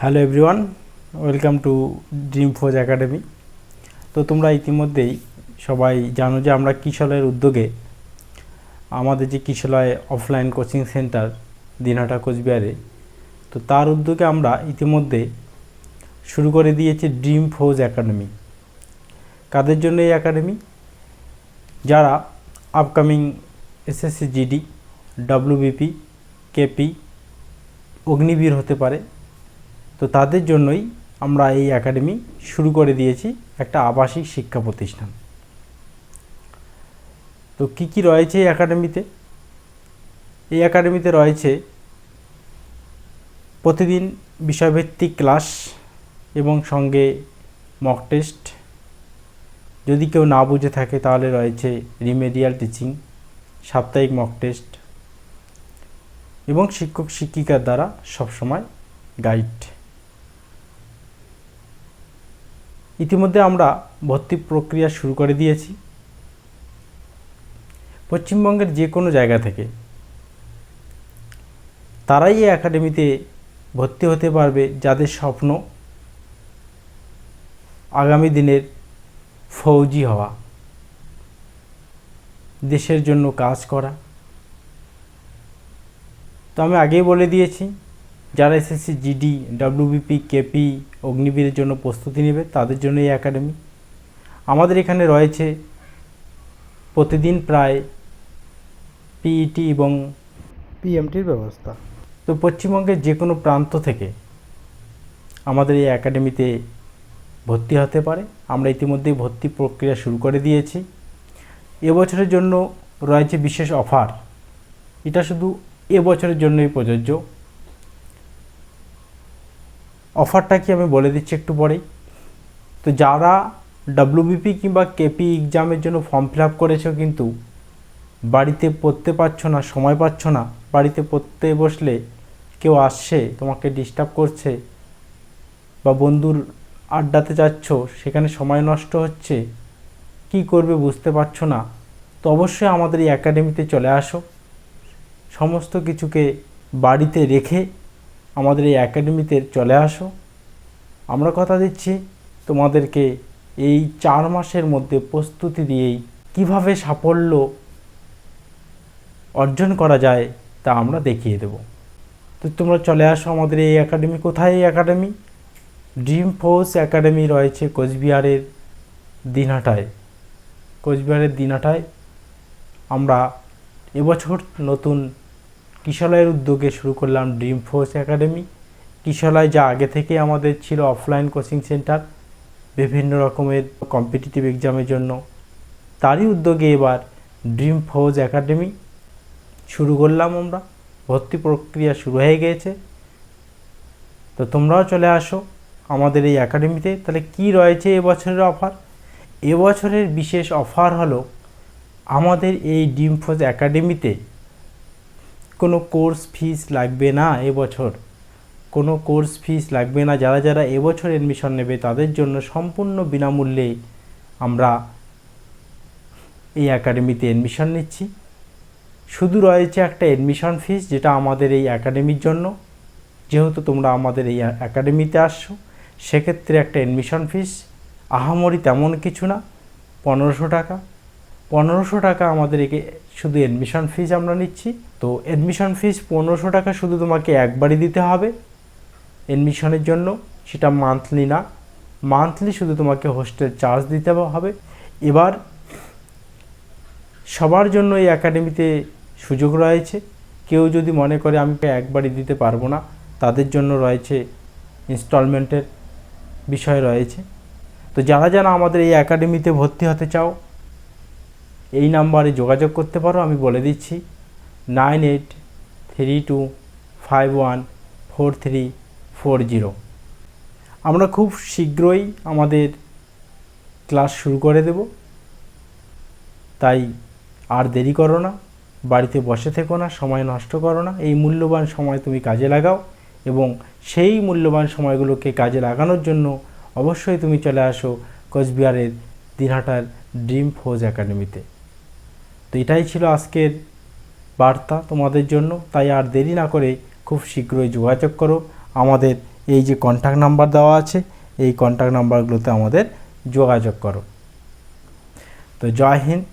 Hello everyone, welcome to dream ফোজ academy. তো তোমরা ইতিমধ্যেই সবাই জানো যে আমরা কিশলয়ের উদ্যোগে আমাদের যে কিশলয় অফলাইন কোচিং সেন্টার দিনহাটা কোচবিহারে, তো তার উদ্যোগে আমরা ইতিমধ্যে শুরু করে দিয়েছি ড্রিম ফোজ একাডেমি। কাদের জন্য এই একাডেমি? যারা upcoming SSC GD, WBP, KP, Agniveer হতে পারে, তো তাদের জন্যই আমরা এই একাডেমি শুরু করে দিয়েছি, একটা আবাসিক শিক্ষা প্রতিষ্ঠান। তো কি কি রয়েছে এই একাডেমিতে? এই একাডেমিতে রয়েছে প্রতিদিন বিষয়ভিত্তিক ক্লাস এবং সঙ্গে মক টেস্ট। যদি কেউ না বুঝে থাকে তাহলে রয়েছে রিমেডিয়াল টিচিং, সাপ্তাহিক মক টেস্ট এবং শিক্ষক শিক্ষিকার দ্বারা সবসময় গাইড। ইতিমধ্যে আমরা ভর্তি প্রক্রিয়া শুরু করে দিয়েছি। পশ্চিমবঙ্গের যে কোনো জায়গা থেকে তারাই এই একাডেমিতে ভর্তি হতে পারবে, যাদের স্বপ্ন আগামী দিনের ফৌজি হওয়া, দেশের জন্য কাজ করা। তো আমি আগেই বলে দিয়েছি, যারা এসএসসি জিডি, ডব্লিউবিপি, কেপি, অগ্নিবীরের জন্য প্রস্তুতি নেবে তাদের জন্য এই একাডেমি। আমাদের এখানে রয়েছে প্রতিদিন প্রায় পিইটি এবং পিএমটির ব্যবস্থা। তো পশ্চিমবঙ্গের যে কোনো প্রান্ত থেকে আমাদের এই একাডেমিতে ভর্তি হতে পারে। আমরা ইতিমধ্যেই ভর্তি প্রক্রিয়া শুরু করে দিয়েছি। এবছরের জন্য রয়েছে বিশেষ অফার, এটা শুধু এবছরের জন্যই প্রযোজ্য। অফারটা কি আমি বলে দিচ্ছি একটু পরেই। তো যারা ডব্লিউবিপি কিংবা কেপি এক্সামের জন্য ফর্ম ফিল আপ করেছো কিন্তু বাড়িতে পড়তে পারছো না, সময় পাচ্ছ না, বাড়িতে পড়তে বসলে কেউ আসছে তোমাকে ডিস্টার্ব করছে, বা বন্ধুর আড্ডাতে যাচ্ছ সেখানে সময় নষ্ট হচ্ছে, কি করবে বুঝতে পারছো না, তো অবশ্যই আমাদের এই একাডেমিতে চলে আসো। সমস্ত কিছুকে বাড়িতে রেখে আমাদের এই একাডেমিতে চলে আসো। আমরা কথা দিচ্ছি তোমাদেরকে এই 4 মাসের মধ্যে প্রস্তুতি দিয়েই কিভাবে সাফল্য অর্জন করা যায় তা আমরা দেখিয়ে দেব। তো তোমরা চলে আসো আমাদের এই একাডেমি। কোথায় এই একাডেমি? ড্রিম ফোর্স একাডেমি রয়েছে কোচবিহারের দিনহাটায়। কোচবিহারের দিনহাটায় আমরা এবছর নতুন কিশলয়ের উদ্যোগে শুরু করলাম ড্রিম ফোর্স একাডেমি। কিশলয় যা আগে থেকে আমাদের ছিল অফলাইন কোচিং সেন্টার বিভিন্ন রকমের কম্পিটিটিভ এক্সামের জন্য, তারই উদ্যোগে এবার ড্রিম ফোর্স একাডেমি শুরু করলাম আমরা। ভর্তি প্রক্রিয়া শুরু হয়ে গিয়েছে, তো তোমরাও চলে আসো আমাদের এই একাডেমিতে। তাহলে কি রয়েছে এবছরের অফার? এবছরের বিশেষ অফার হলো, আমাদের এই ড্রিম ফোর্স একাডেমিতে কোনো কোর্স ফিস লাগবে না। এবছর কোনো কোর্স ফিস লাগবে না। যারা যারা এবছর অ্যাডমিশন নেবে তাদের জন্য সম্পূর্ণ বিনামূল্যে আমরা এই একাডেমিতে অ্যাডমিশন নিচ্ছি। শুধু রয়েছে একটা অ্যাডমিশন ফিস, যেটা আমাদের এই একাডেমির জন্য, যেহেতু তোমরা আমাদের এই একাডেমিতে আসছো সেক্ষেত্রে একটা অ্যাডমিশন ফিস আহামরি তেমন কিছু না, 1500 টাকা। 1500 টাকা আমাদের শুধু অ্যাডমিশন ফিস আমরা নিচ্ছি। তো অ্যাডমিশন ফিস 1500 টাকা শুধু তোমাকে একবারই দিতে হবে অ্যাডমিশনের জন্য, সেটা মান্থলি না। মান্থলি শুধু তোমাকে হোস্টেল চার্জ দিতে হবে। এবার সবার জন্য এই একাডেমিতে সুযোগ রয়েছে। কেউ যদি মনে করে আমি একবারই দিতে পারবো না, তাদের জন্য রয়েছে ইনস্টলমেন্টের বিষয় রয়েছে। তো যারা যারা আমাদের এই একাডেমিতে ভর্তি হতে চাও এই নাম্বারে যোগাযোগ করতে পারো। আমি বলে দিচ্ছি 9832514340। আমরা খুব শীঘ্রই আমাদের ক্লাস শুরু করে দেব, তাই আর দেরি করো না, বাড়িতে বসে থেকো না, সময় নষ্ট করো না। এই মূল্যবান সময় তুমি কাজে লাগাও, এবং সেই মূল্যবান সময়গুলোকে কাজে লাগানোর জন্য অবশ্যই তুমি চলে আসো কোচবিহারের দিনহাটার ড্রিম ফোর্স একাডেমিতে। তো এটাই ছিল আজকের বার্তা তোমাদের জন্য। তাই আর দেরি না করে খুব শীঘ্রই যোগাযোগ করো আমাদের এই যে কন্ট্যাক্ট নাম্বার দেওয়া আছে, এই কন্ট্যাক্ট নাম্বারগুলোতে আমাদের যোগাযোগ করো। তো জয় হিন্দ।